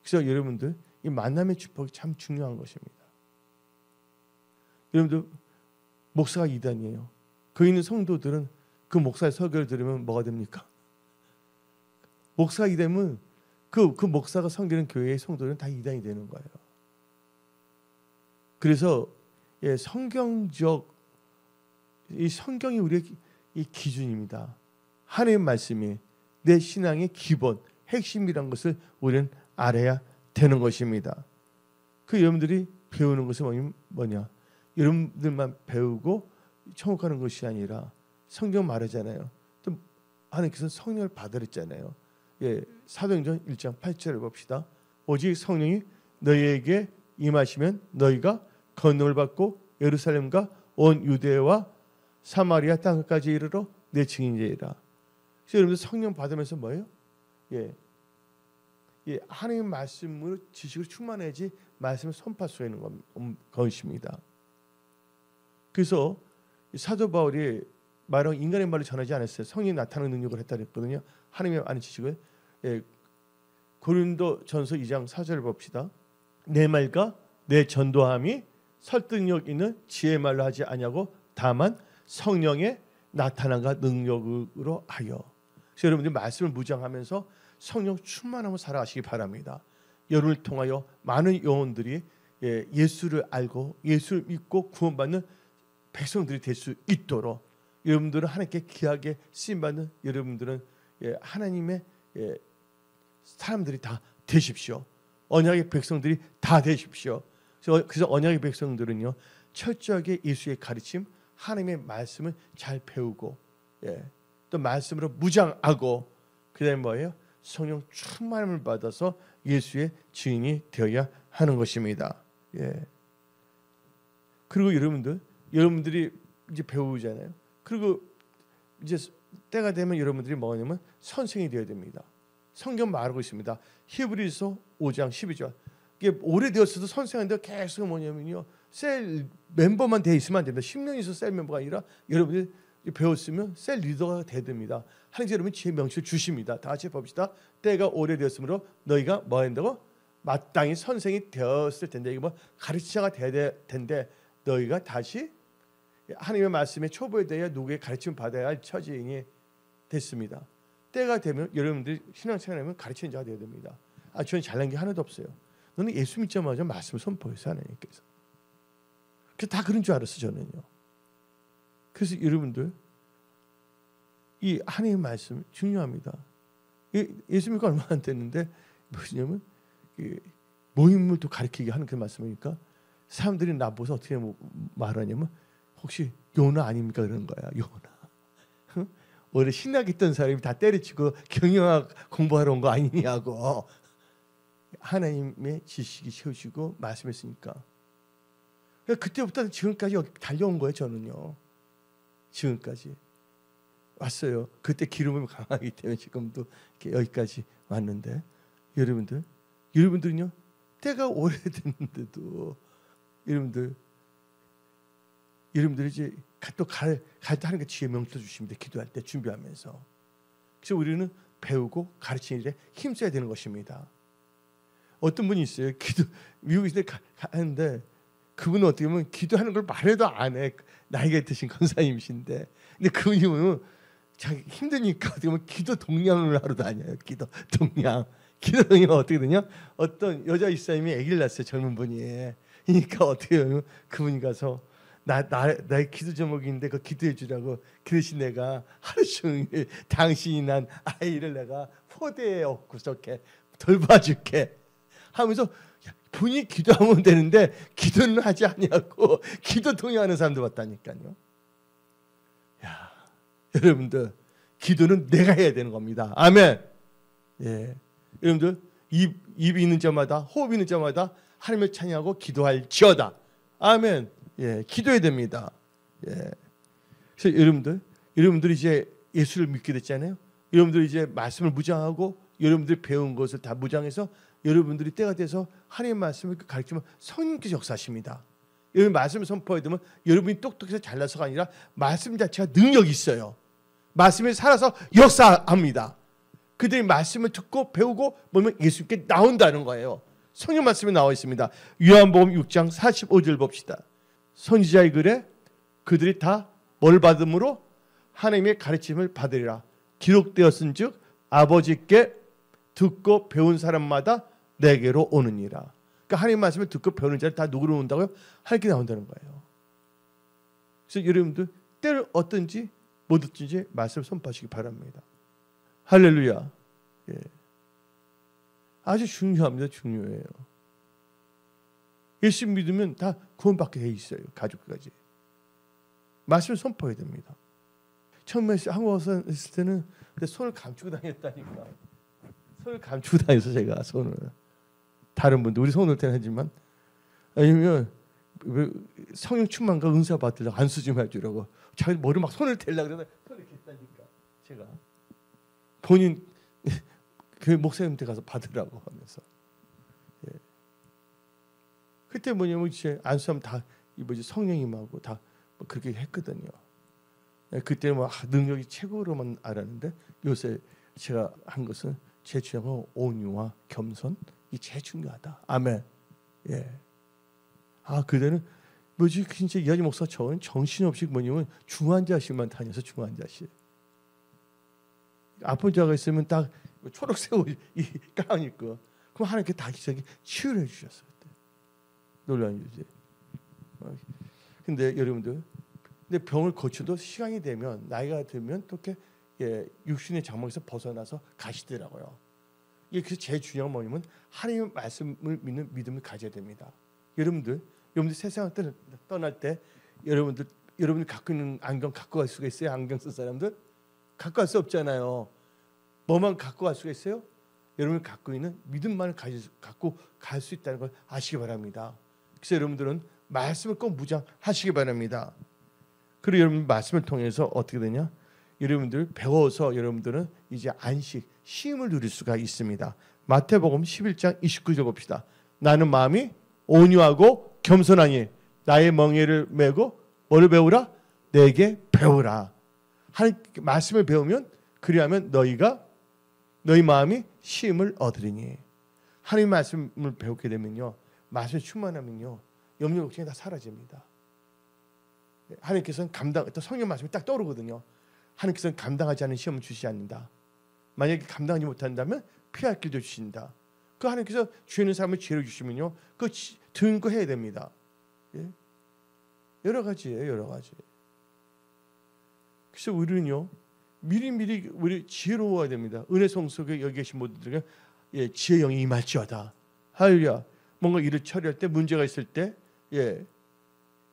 그래서 여러분들 이 만남의 축복이 참 중요한 것입니다. 여러분들 목사가 이단이에요. 그 있는 성도들은 그 목사의 설교를 들으면 뭐가 됩니까? 목사가 이되면 그 목사가 섬기는 교회의 성도들은 다 이단이 되는 거예요. 그래서 성경적 이 성경이 우리의 이 기준입니다. 하나님의 말씀이 내 신앙의 기본, 핵심이란 것을 우리는 알아야 되는 것입니다. 그 여러분들이 배우는 것은 뭐냐? 여러분들만 배우고 천국 가는 것이 아니라 성경 말하잖아요. 또 하나님께서 성령을 받으랬잖아요. 사도행전 1장 8절을 봅시다. 오직 성령이 너희에게 임하시면 너희가 권능을 받고 예루살렘과 온 유대와 사마리아 땅까지 이르러 내 증인이라. 그래서 여러분들 성령 받으면서 뭐예요? 하나님의 말씀으로 지식을 충만해야지 말씀을 선포할 수 있는 것입니다. 그래서 사도 바울이 말은 인간의 말을 전하지 않았어요. 성령이 나타나는 능력을 했다 그랬거든요. 하나님의 아는 지식을. 고린도전서 2장 4절을 봅시다. 내 말과 내 전도함이 설득력 있는 지혜의 말로 하지 아니하고 다만 성령의 나타남과 능력으로 하여. 그래서 여러분들이 말씀을 묵상하면서 성령 충만함으로 살아가시기 바랍니다. 여러분을 통하여 많은 영혼들이 예수를 알고 예수를 믿고 구원받는 백성들이 될 수 있도록 여러분들은 하나님께 귀하게 쓰임받는 여러분들은 하나님의 사람들이 다 되십시오. 언약의 백성들이 다 되십시오. 그래서 언약의 백성들은요 철저하게 예수의 가르침 하나님의 말씀을 잘 배우고, 또 말씀으로 무장하고, 그다음에 뭐예요? 성령 충만함을 받아서 예수의 증인이 되어야 하는 것입니다. 그리고 여러분들이 이제 배우잖아요. 그리고 이제 때가 되면 여러분들이 뭐냐면 선생이 되어야 됩니다. 성경 말하고 있습니다. 히브리서 5장 12절. 이게 오래되었어도 선생한테 계속 뭐냐면요, 셀 멤버만 돼 있으면 안 됩니다. 10년 있어 셀 멤버가 아니라 여러분들이 배웠으면 셀 리더가 돼야 됩니다. 하나님께서 여러분 지혜 명철 주십니다. 다 같이 봅시다. 때가 오래되었으므로 너희가 뭐 한다고? 마땅히 선생이 되었을 텐데, 이게 뭐 가르치자가 돼야 될 텐데, 너희가 다시 하나님의 말씀에 초보에 대해 누구의 가르침을 받아야 할 처지인이 됐습니다. 때가 되면 여러분들이 신앙생활하면 가르치는 자가 되어야 됩니다. 저는 잘난 게 하나도 없어요. 너는 예수 믿자마자 말씀을 선포해서 하나님께서. 다 그런 줄 알았어 저는요. 그래서 여러분들 이 하나님의 말씀 중요합니다. 예수 믿고 얼마 안 됐는데 뭐냐면 모임을 또 가르치게 하는 그 말씀이니까 사람들이 나보고 어떻게 말하냐면 혹시 요나 아닙니까 그러는 거야. 요나. 원래 신나게 있던 사람이 다 때려치고 경영학 공부하러 온 거 아니냐고. 하나님의 지식이 채우시고 말씀했으니까. 그때부터 지금까지 여기 달려온 거예요. 저는요. 지금까지 왔어요. 그때 기름이 강하기 때문에 지금도 이렇게 여기까지 왔는데, 여러분들은요, 때가 오래됐는데도 여러분들이 이제 또 갈 때 하는 게 지혜 명철 주십니다. 기도할 때 준비하면서. 그래서 우리는 배우고 가르치는 일에 힘써야 되는 것입니다. 어떤 분이 있어요. 미국에 가는데 그분은 어떻게 보면 기도하는 걸 말해도 안 해. 나이가 드신 권사님이신데, 근데 그분이 보면 자기 힘드니까 어떻게 보면 기도 동량을 하러 다녀요. 기도 동량 어떻게 되냐? 어떤 여자 이사님이 아기를 낳았어요. 젊은 분이. 그러니까 어떻게 하면 그분이 가서 나의 기도 제목인데 그 기도해 주라고. 그 대신 내가 하루 종일 당신이 난 아이를 내가 포대에 업고 이렇게 돌봐줄게 하면서 본인이 기도하면 되는데 기도는 하지 않냐고 기도 동의하는 사람도 봤다니까요. 야, 여러분들 기도는 내가 해야 되는 겁니다. 아멘. 여러분들 입이 있는 자마다 호흡이 있는 자마다 하나님을 찬양하고 기도할지어다. 아멘. 기도해야 됩니다. 그래서 여러분들이 이제 예수를 믿게 됐잖아요. 여러분들이 이제 말씀을 무장하고 여러분들이 배운 것을 다 무장해서 여러분들이 때가 돼서 하나님의 말씀을 가르치면 성령께서 역사하십니다. 여러분 말씀을 선포해야 되면 여러분이 똑똑해서 잘나서가 아니라 말씀 자체가 능력이 있어요. 말씀이 살아서 역사합니다. 그들이 말씀을 듣고 배우고 보면 예수님께 나온다는 거예요. 성령 말씀에 나와 있습니다. 요한복음 6장 45절 봅시다. 선지자의 글에 그들이 다 뭘 받음으로 하나님의 가르침을 받으리라. 기록되었은즉 아버지께 듣고 배운 사람마다 내게로 오느니라. 그러니까 하나님 말씀을 듣고 배우는 자를 다 누구로 온다고요? 하나님께 나온다는 거예요. 그래서 여러분들 때를 어떤지 못 어떤지 말씀을 선포하시기 바랍니다. 할렐루야. 아주 중요합니다. 중요해요. 예수 믿으면 다 구원받게 돼 있어요. 가족까지. 말씀을 선포해야 됩니다. 처음에 한국 와서 있을 때는 손을 감추고 다녔다니까. 손을 감추고 다녀서 제가 손을. 다른 분들 우리 손을 때는 하지만 아니면 성령 충만과 은사 받으려고 안수 좀 해주라고 자기 머리 막 손을 대려고 그러면 손을 이렇게 했다니까. 제가 본인 교회 목사님한테 가서 받으라고 하면서. 그때 뭐냐면 이제 안수하면 다 성령이 임하고 다 뭐 그렇게 했거든요. 그때 뭐 능력이 최고로만 알았는데 요새 제가 한 것은 제일 중요한 온유와 겸손 이 제일 중요하다. 아멘. 그때는 뭐지 진짜 이하지 목사 저는 정신없이 뭐냐면 중환자실만 다녀서 중환자실. 아픈 자가 있으면 딱 초록색 옷 이 가운 입고 그럼 하나님께 다 기적이 치유를 해주셨어요. 그때. 놀라운 일이지. 근데 여러분들, 근데 병을 고쳐도 시간이 되면 나이가 들면 또 이렇게 육신의 장막에서 벗어나서 가시더라고요. 이게 그래서 제일 중요한 뭐냐면 하나님의 말씀을 믿는 믿음을 가져야 됩니다. 여러분들 세상을 떠날 때 여러분들 여러분이 갖고 있는 안경 갖고 갈 수가 있어요? 안경 쓴 사람들? 갖고 갈 수 없잖아요. 뭐만 갖고 갈 수가 있어요? 여러분이 갖고 있는 믿음만을 갖고 갈 수 있다는 걸 아시기 바랍니다. 그래서 여러분들은 말씀을 꼭 무장하시기 바랍니다. 그리고 여러분 말씀을 통해서 어떻게 되냐? 여러분들 배워서 여러분들은 이제 안식, 쉼을 누릴 수가 있습니다. 마태복음 11장 29절 봅시다. 나는 마음이 온유하고 겸손하니 나의 멍에를 메고 뭐를 배우라? 내게 배우라. 하나님 말씀을 배우면 그리하면 너희 마음이 쉼을 얻으리니. 하나님 말씀을 배우게 되면요, 말씀에 충만하면요, 염려 걱정이 다 사라집니다. 하나님께서는 또 성령 말씀이 딱 떠오르거든요. 하나님께서는 감당하지 않은 시험을 주시지 않는다. 만약에 감당하지 못한다면 피할 길도 주신다. 그 하나님께서 죄 있는 사람을 죄를 주시면요, 그 듣는 거 해야 됩니다. 예? 여러 가지예요, 여러 가지. 그래서 우리는요, 미리미리 우리 지혜로워야 됩니다. 은혜 성속에 여기 계신 분들에게 지혜 영이 임할지어다. 할렐루야. 뭔가 일을 처리할 때 문제가 있을 때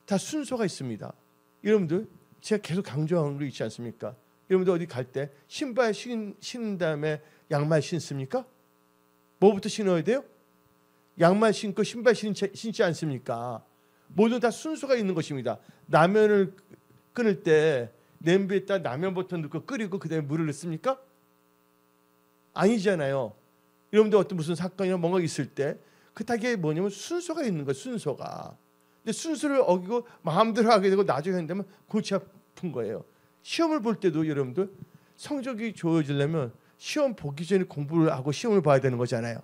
다 순서가 있습니다. 여러분들 제가 계속 강조하는 거 있지 않습니까? 여러분들 어디 갈 때 신발 신은 다음에 양말 신습니까? 뭐부터 신어야 돼요? 양말 신고 신발 신지 않습니까? 모두 다 순서가 있는 것입니다. 라면을 끓일 때 냄비에다 라면부터 넣고 끓이고 그다음에 물을 넣습니까? 아니잖아요. 여러분들 어떤 무슨 사건이나 뭔가 있을 때 그게 뭐냐면 순서가 있는 거예요. 순서가. 근데 순서를 어기고 마음대로 하게 되고 나중에 한다면 골치 아픈 거예요. 시험을 볼 때도 여러분들 성적이 좋아지려면 시험 보기 전에 공부를 하고 시험을 봐야 되는 거잖아요.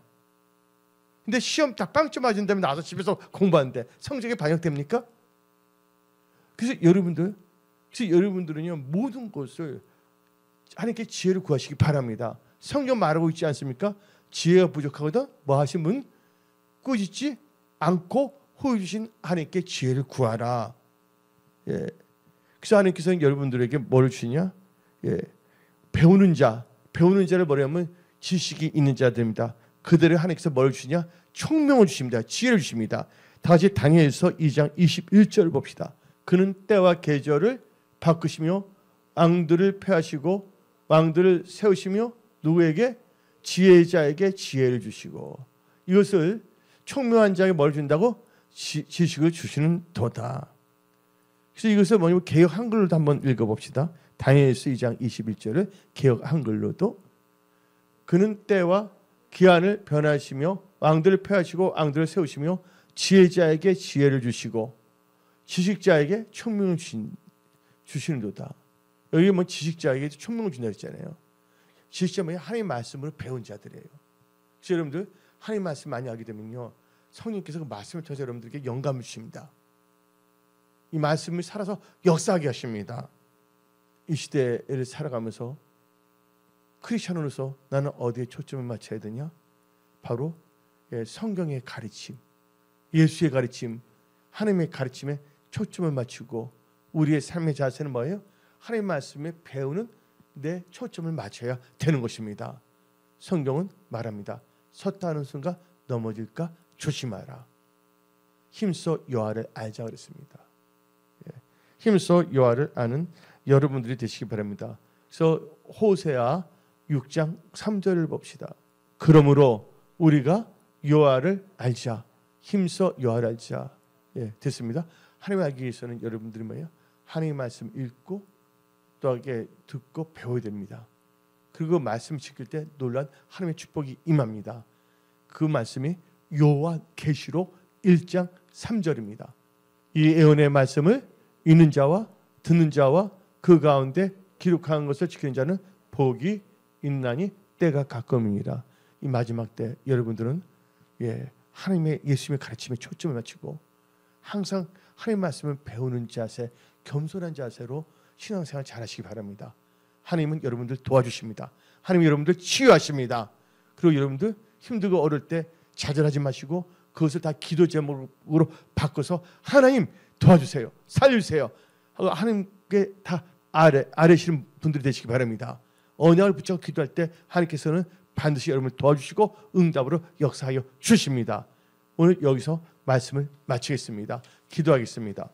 근데 시험 딱 빵점 맞은 다음에 나와서 집에서 공부하는데 성적이 반영됩니까? 그래서 여러분들은요, 모든 것을 하나님께 지혜를 구하시기 바랍니다. 성경 말하고 있지 않습니까? 지혜가 부족하거든 뭐 하신 분? 꾸짖지 않고 호의 주신 하나님께 지혜를 구하라. 예. 그래서 하나님께서는 여러분들에게 뭘 주시냐? 배우는 자를 뭐냐면 지식이 있는 자들입니다. 그들을 하나님께서 뭘 주시냐? 총명을 주십니다. 지혜를 주십니다. 다시 다니엘서 2장 21절을 봅시다. 그는 때와 계절을 바꾸시며 왕들을 폐하시고 왕들을 세우시며 누구에게? 지혜자에게 지혜를 주시고. 이것을 총명한 자에게 뭘 준다고? 지식을 주시는 도다. 그래서 이것을 뭐냐면 개역 한글로도 한번 읽어봅시다. 다니엘서 2장 21절을 개역 한글로도. 그는 때와 기한을 변하시며 왕들을 폐하시고 왕들을 세우시며 지혜자에게 지혜를 주시고 지식자에게 총명을 주시는도다. 여기 뭐 지식자에게 총명을 준다 했잖아요. 지식자는 하나님 말씀으로 배운 자들이에요. 그래서 여러분들 하나님 말씀 많이 하게 되면요, 성령께서 그 말씀을 통해서 여러분들에게 영감을 주십니다. 이 말씀을 살아서 역사하게 하십니다. 이 시대를 살아가면서 크리스천으로서 나는 어디에 초점을 맞춰야 되냐? 바로 성경의 가르침, 예수의 가르침, 하나님의 가르침에 초점을 맞추고 우리의 삶의 자세는 뭐예요? 하나님 말씀에 배우는 내 초점을 맞춰야 되는 것입니다. 성경은 말합니다. 섰다 하는 순간 넘어질까 조심하라. 힘써 여호와를 알자 그랬습니다. 힘써 여호와를 아는 여러분들이 되시기 바랍니다. 그래서 호세아 6장 3절을 봅시다. 그러므로 우리가 여호와를 알자. 힘써 여호와를 알자. 됐습니다. 하나님 알기 위해서는 여러분들이 뭐예요? 하나님의 말씀 읽고 또 듣고 배워야 됩니다. 그리고 말씀 지킬 때 놀란 하나님의 축복이 임합니다. 그 말씀이 요한 계시록 1장 3절입니다. 이 예언의 말씀을 읽는 자와 듣는 자와 그 가운데 기록한 것을 지키는 자는 복이 있나니 때가 가까움이니라. 이 마지막 때 여러분들은 하나님의 예수님의 가르침에 초점을 맞추고 항상 하나님의 말씀을 배우는 자세, 겸손한 자세로 신앙생활 잘하시기 바랍니다. 하나님은 여러분들 도와주십니다. 하나님은 여러분들 치유하십니다. 그리고 여러분들 힘들고 어려울 때 좌절하지 마시고 그것을 다 기도 제목으로 바꿔서 하나님 도와주세요. 살려주세요. 하나님께 다 아뢰시는 분들이 되시기 바랍니다. 언약을 붙잡고 기도할 때 하나님께서는 반드시 여러분을 도와주시고 응답으로 역사하여 주십니다. 오늘 여기서 말씀을 마치겠습니다. 기도하겠습니다.